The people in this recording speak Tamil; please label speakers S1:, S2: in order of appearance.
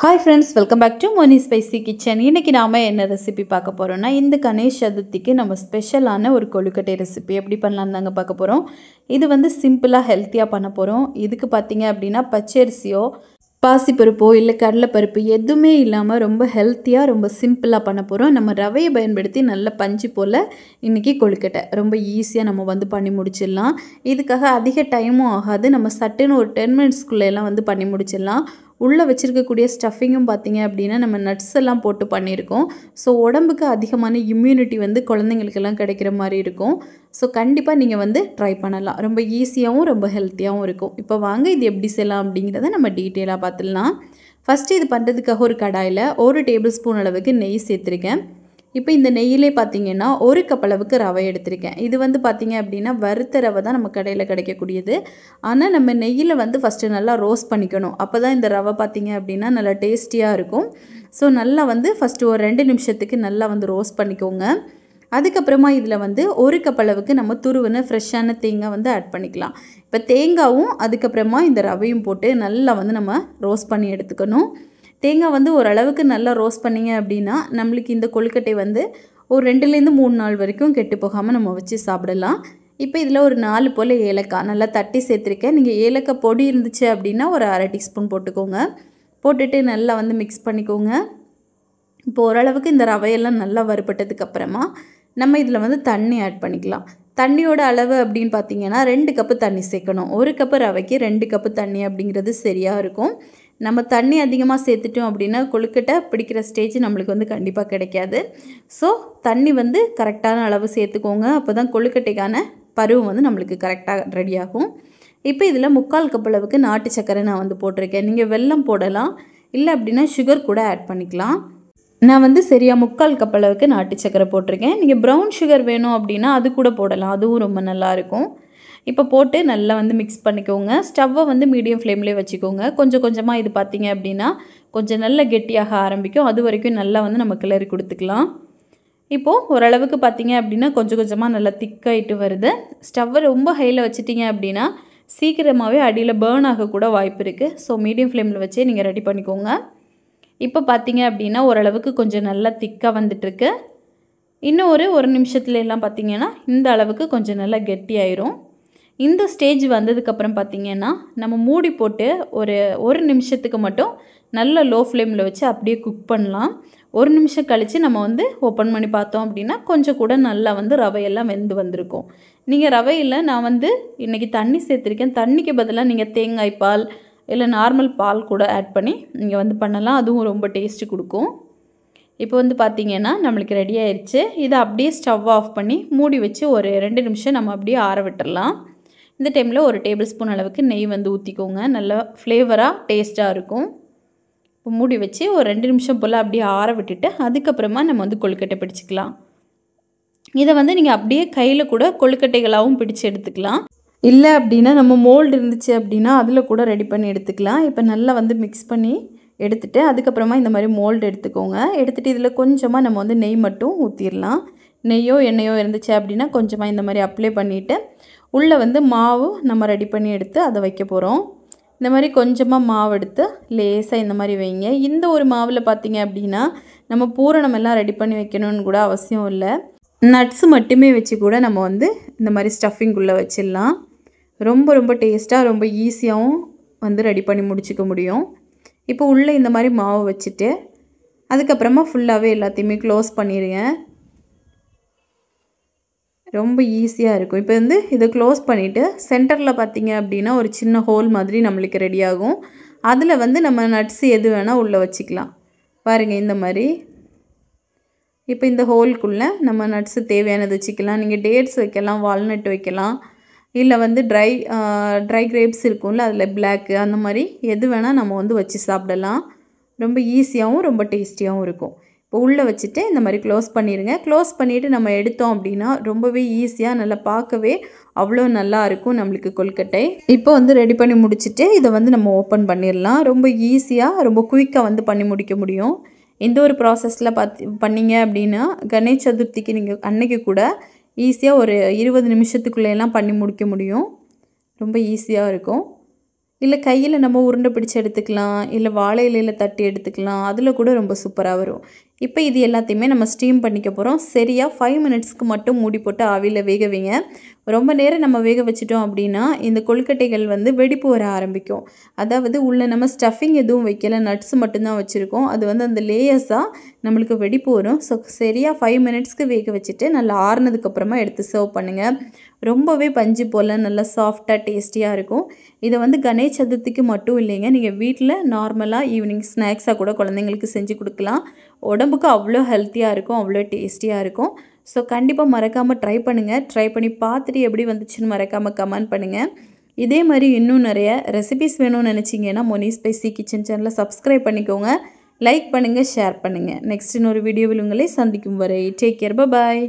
S1: Hi friends, welcome back to Moni Spicy Kitchen. இன்னைக்கு நாம என்ன ரெசிபி பார்க்க போறோம்னா இந்த கணேஷ் சதுர்த்திக்கு நம்ம ஸ்பெஷலான ஒரு கொழுக்கட்டை ரெசிபி எப்படி பண்ணலாம்னு தாங்க பார்க்க போறோம். இது வந்து சிம்பிளா ஹெல்த்தியா பண்ண போறோம். இதுக்கு பாத்தீங்க அப்படினா பச்சரிசியோ பாசிப்பருப்போ இல்ல கடலைப்பருப்பு எதுவுமே இல்லாம ரொம்ப ஹெல்த்தியா ரொம்ப சிம்பிளா பண்ண போறோம். நம்ம ரவையை பயன்படுத்தி நல்ல பஞ்சு போல இன்னைக்கு கொழுக்கட்டை ரொம்ப ஈஸியா நம்ம வந்து பண்ணி முடிச்சிடலாம். இதுக்காக அதிக டைமும் ஆகாது. நம்ம சட்டுன்னு ஒரு 10 மினிட்ஸ்க்குள்ள எல்லாம் வந்து பண்ணி முடிச்சிடலாம். உள்ள வச்சிருக்கக்கூடிய ஸ்டஃபிங்கும் பாத்தீங்க அப்படினா நம்ம நட்ஸ் எல்லாம் போட்டு பண்ணியிருக்கோம். சோ உடம்புக்கு அதிகமான இம்யூனிட்டி வந்து குழந்தைகளுக்கு எல்லாம் கிடைக்கிற மாதிரி இருக்கும். சோ கண்டிப்பா நீங்க வந்து ட்ரை பண்ணலாம். ரொம்ப ஈஸியாவும் ரொம்ப ஹெல்த்தியாவும் இருக்கும். இப்போ வாங்க இது எப்படி செய்யலாம் அப்படிங்கறத நம்ம டீடைலா பார்த்துடலாம். ஃபர்ஸ்ட் இது பண்றதுக்காக ஒரு கடாயில 1 டேபிள்ஸ்பூன் அளவுக்கு நெய் சேர்த்திருக்கேன். இப்போ இந்த நெய்யிலே பாத்தீங்கன்னா 1 கப் அளவுக்கு ரவை எடுத்துர்க்கேன். இது வந்து பாத்தீங்க அப்படினா வறுத்த ரவை தான் நம்ம கடையில கிடைக்கக்கூடியது. ஆனா நம்ம நெய்யில வந்து ஃபர்ஸ்ட் நல்லா ரோஸ்ட் பண்ணிக்கணும். அப்பதான் இந்த ரவை பாத்தீங்க அப்படினா நல்லா டேஸ்டியா இருக்கும். சோ நல்லா வந்து ஃபர்ஸ்ட் ஒரு 2 நிமிஷத்துக்கு நல்லா வந்து ரோஸ்ட் பண்ணிக்கோங்க. அதுக்கு அப்புறமா இதுல வந்து 1 கப் அளவுக்கு நம்ம துருவின ஃப்ரெஷ்ஷான தேங்காய் வந்து ஆட் பண்ணிக்கலாம். இப்போ தேங்காவும் அதுக்கு அப்புறமா இந்த ரவையும் போட்டு நல்லா வந்து நம்ம ரோஸ்ட் பண்ணி எடுத்துக்கணும். தேங்காய் வந்து ஒரு அளவுக்கு நல்லா ரோஸ்ட் பண்ணீங்க அப்படினா நமக்கு இந்த கொழுக்கட்டை வந்து ஒரு 2 ல இருந்து 3 நாள் வரைக்கும் கெட்டு போகாம நம்ம வச்சு சாப்பிடலாம். இப்போ இதுல ஒரு 4 போல ஏலக்காய் நல்லா தட்டி சேர்த்திருக்கேன். நீங்க ஏலக்காய் பொடி இருந்துச்சு அப்படினா ஒரு 1/2 டீஸ்பூன் போட்டுக்கோங்க. போட்டுட்டு நல்லா வந்து mix பண்ணிக்கோங்க. இப்போ ஓரளவுக்கு இந்த ரவையெல்லாம் நல்லா வறுபட்டதுக்கு அப்புறமா நம்ம இதுல வந்து தண்ணி ஆட் பண்ணிக்கலாம். தண்ணியோட அளவு அப்படினு பாத்தீங்கன்னா 2 கப் தண்ணி சேர்க்கணும். 1 கப் ரவைக்கு 2 கப் தண்ணி அப்படிங்கிறது சரியா இருக்கும். நம்ம தண்ணி அதிகமா சேர்த்துட்டோம் அப்படினா கொழுக்கட்டை பிடிக்கிற ஸ்டேஜ் நமக்கு வந்து கண்டிப்பா கிடைக்காது. சோ தண்ணி வந்து கரெக்ட்டான அளவு சேர்த்துக்கோங்க. அப்பதான் கொழுக்கட்டைக்கான பருவம் வந்து நமக்கு கரெக்ட்டா ரெடி ஆகும். இப்போ இதுல 1/4 கப் அளவுக்கு நாட்டு சர்க்கரை நான் வந்து போட்டுருக்கேன். நீங்க வெல்லம் போடலாம். இல்ல அப்படினா சுகர் கூட ஆட் பண்ணிக்கலாம். நான் வந்து சரியா 1/4 கப் அளவுக்கு நாட்டு சர்க்கரை போட்டுருக்கேன். நீங்க பிரவுன் சுகர் வேணும் அப்படினா அது கூட போடலாம். அதுவும் ரொம்ப நல்லா இருக்கும். இப்போ போட்டு நல்லா வந்து mix பண்ணிக்கோங்க. ஸ்டவ்வை வந்து மீடியம் ஃப்ளேம்லயே வச்சுக்கோங்க. கொஞ்சம் கொஞ்சமா இது பாத்தீங்க அப்படினா கொஞ்சம் நல்ல கெட்டியாக ஆரம்பிக்கும். அது வரைக்கும் நல்லா வந்து நம்ம கிளறி கொடுத்துக்கலாம். இப்போ ஓரளவுக்கு பாத்தீங்க அப்படினா கொஞ்சம் கொஞ்சமா நல்லா திக் ஆயிட்டு வருது. ஸ்டவ்வை ரொம்ப ஹைல வச்சிட்டீங்க அப்படினா சீக்கிரமாவே அடியில பர்ன் ஆக கூட வாய்ப்பு இருக்கு. சோ மீடியம் ஃப்ளேம்ல வச்சே நீங்க ரெடி பண்ணிக்கோங்க. இப்போ பாத்தீங்க அப்படினா ஓரளவுக்கு கொஞ்சம் நல்லா திக்கா வந்துட்டு இருக்கு. இன்னும் ஒரு நிமிஷத்துல எல்லாம் பாத்தீங்கன்னா இந்த அளவுக்கு கொஞ்சம் நல்லா கெட்டி ஆயிரும். இந்த ஸ்டேஜ் வந்ததுக்கு அப்புறம் பாத்தீங்கன்னா நம்ம மூடி போட்டு ஒரு நிமிஷத்துக்கு மட்டும் நல்ல லோ ஃப்ளேம்ல வச்சு அப்படியே குக் பண்ணலாம். 1 நிமிஷம் கழிச்சு நம்ம வந்து ஓபன் பண்ணி பார்த்தோம் அப்படினா கொஞ்சம் கூட நல்லா வந்து ரவை எல்லாம் வெந்து வந்திருக்கும். நீங்க ரவையில நான் வந்து இன்னைக்கு தண்ணி சேர்த்திருக்கேன். தண்ணிக்கு பதிலா நீங்க தேங்காய் பால் இல்ல நார்மல் பால் கூட ஆட் பண்ணி நீங்க வந்து பண்ணலாம். அதுவும் ரொம்ப டேஸ்ட் கொடுக்கும். இப்போ வந்து பாத்தீங்கன்னா நமக்கு ரெடி ஆயிருச்சு. இத அப்படியே ஸ்டவ் ஆஃப் பண்ணி மூடி வச்சு ஒரு 2 நிமிஷம் நம்ம அப்படியே ஆற விட்டுறலாம். இந்த டைம்ல 1 டேபிள்ஸ்பூன் அளவுக்கு நெய் வந்து ஊத்திக்கோங்க. நல்ல ஃப்ளேவரா டேஸ்டா இருக்கும். இப்போ மூடி வச்சு ஒரு 2 நிமிஷம் போல அப்படியே ஆற விட்டுட்டு அதுக்கு அப்புறமா நம்ம வந்து கொழுக்கட்டை பிடிச்சுக்கலாம். இத வந்து நீங்க அப்படியே கையில கூட கொழுக்கட்டைகளாவும் பிடிச்சு எடுத்துக்கலாம். இல்ல அப்படினா நம்ம மோல்ட் இருந்துச்சு அப்படினா அதுல கூட ரெடி பண்ணி எடுத்துக்கலாம். இப்போ நல்லா வந்து mix பண்ணி எடுத்துட்டு அதுக்கு அப்புறமா இந்த மாதிரி மோல்ட் எடுத்துக்கோங்க. எடுத்துட்டு இதுல கொஞ்சமா நம்ம வந்து நெய் மட்டும் ஊத்திரலாம். நெய்யோ எண்ணெயோ இருந்துச்சு அப்படினா கொஞ்சமா இந்த மாதிரி அப்ளை பண்ணிட்டு உள்ள வந்து மாவு நம்ம ரெடி பண்ணி எடுத்து அத வைக்க போறோம். இந்த மாதிரி கொஞ்சமா மாவு எடுத்து லேசா இந்த மாதிரி வைங்க. இந்த ஒரு மாவுல பாத்தீங்க அப்படினா நம்ம பூரணம் எல்லாம் ரெடி பண்ணி வைக்கணும்னு கூட அவசியம் இல்ல. நட்ஸ் மட்டுமே வச்சு கூட நம்ம வந்து இந்த மாதிரி ஸ்டஃபிங் உள்ள வச்சிடலாம். ரொம்ப டேஸ்டா ரொம்ப ஈஸியாவும் வந்து ரெடி பண்ணி முடிச்சுக்க முடியும். இப்போ உள்ள இந்த மாதிரி மாவு வச்சிட்டு அதுக்கு அப்புறமா ஃபுல்லாவே எல்லாத்தையுமே க்ளோஸ் பண்ணிருங்க. ரொம்ப ஈஸியா இருக்கும். இப்போ வந்து இத க்ளோஸ் பண்ணிட்டு சென்டர்ல பாத்தீங்க அப்படினா ஒரு சின்ன ஹோல் மாதிரி நமக்கு ரெடி ஆகும். அதுல வந்து நம்ம நட்ஸ் எது வேணா உள்ள வச்சுக்கலாம். பாருங்க இந்த மாதிரி. இப்போ இந்த ஹோல்க்குள்ள நம்ம நட்ஸ் தேவையானது வச்சுக்கலாம். நீங்க டேட்ஸ் வைக்கலாம், வால்நட் வைக்கலாம். இல்ல வந்து ட்ரை கிரேப்ஸ் இருக்கும்ல அதுல black அந்த மாதிரி எது வேணா நம்ம வந்து வச்சு சாப்பிடலாம். ரொம்ப ஈஸியாவும் ரொம்ப டேஸ்டியாவும் இருக்கும். இப்போ உள்ள வச்சிட்டு இந்த மாதிரி க்ளோஸ் பண்ணிருங்க. க்ளோஸ் பண்ணிட்டு நம்ம எடுத்தோம் அப்படினா ரொம்பவே ஈஸியா நல்லா பார்க்கவே அவ்வளோ நல்லா இருக்கும் நமக்கு கொழுக்கட்டை. இப்போ வந்து ரெடி பண்ணி முடிச்சிட்டு இத வந்து நம்ம ஓபன் பண்ணிரலாம். ரொம்ப ஈஸியா ரொம்ப குயிக்கா வந்து பண்ணி முடிக்க முடியும். இந்த ஒரு processல பண்ணீங்க அப்படினா கணேஷ் சதுர்த்திக்கு நீங்க அன்னைக்கு கூட ஈஸியா ஒரு 20 நிமிஷத்துக்குள்ள எல்லாம் பண்ணி முடிக்க முடியும். ரொம்ப ஈஸியா இருக்கும். இல்ல கையில நம்ம உருண்டை பிடிச்சு எடுத்துக்கலாம். இல்ல வாழை இலையில தட்டி எடுத்துக்கலாம். அதில கூட ரொம்ப சூப்பரா வரும். இப்ப இது எல்லாத்தையுமே நம்ம ஸ்டீம் பண்ணிக்க போறோம். சரியா 5 மினிட்ஸ்க்கு மட்டும் மூடி போட்டு ஆவியில வேக வைங்க. ரொம்ப நேரம் நம்ம வேக வச்சுட்டோம் அப்படின்னா, இந்த கொழுக்கட்டைகள் வந்து வெடிப்பு வர ஆரம்பிக்கும். அதாவது உள்ள நம்ம ஸ்டஃபிங் எதுவும் வைக்கல, நட்ஸ் மட்டும் தான் வச்சிருக்கோம். அது வந்து அந்த லேயர்ஸா நம்மளுக்கு வெடிப்பு வரும். ஸோ சரியா 5 மினிட்ஸ்க்கு வேக வச்சுட்டு நல்லா ஆறுனதுக்கு அப்புறமா எடுத்து சர்வ் பண்ணுங்க. ரொம்பவே பஞ்சு போல நல்லா சாஃப்ட்டா டேஸ்டியா இருக்கும். இத வந்து கணேஷ் சதுர்த்திக்கு மட்டும் இல்லைங்க. நீங்க வீட்ல நார்மலா ஈவினிங் ஸ்நாக்ஸா கூட குழந்தைங்களுக்கு செஞ்சு குடுக்கலாம். உடம்புக்கு அவ்வளோ ஹெல்த்தியா இருக்கும். அவ்வளோ டேஸ்டியா இருக்கும். ஸோ கண்டிப்பா மறக்காம ட்ரை பண்ணுங்க. ட்ரை பண்ணி பார்த்துட்டு எப்படி வந்துச்சுன்னு மறக்காம கமெண்ட் பண்ணுங்க. இதே மாரி இன்னும் நிறைய ரெசிபீஸ் வேணும்னு நினைச்சீங்கன்னா, மோனி ஸ்பைசி கிச்சன் சேனலை சப்ஸ்கிரைப் பண்ணிக்கோங்க. லைக் பண்ணுங்க, ஷேர் பண்ணுங்க. நெக்ஸ்ட் இன்னொரு வீடியோவில் உங்களை சந்திக்கும் வரை டேக் கேர். பாய்.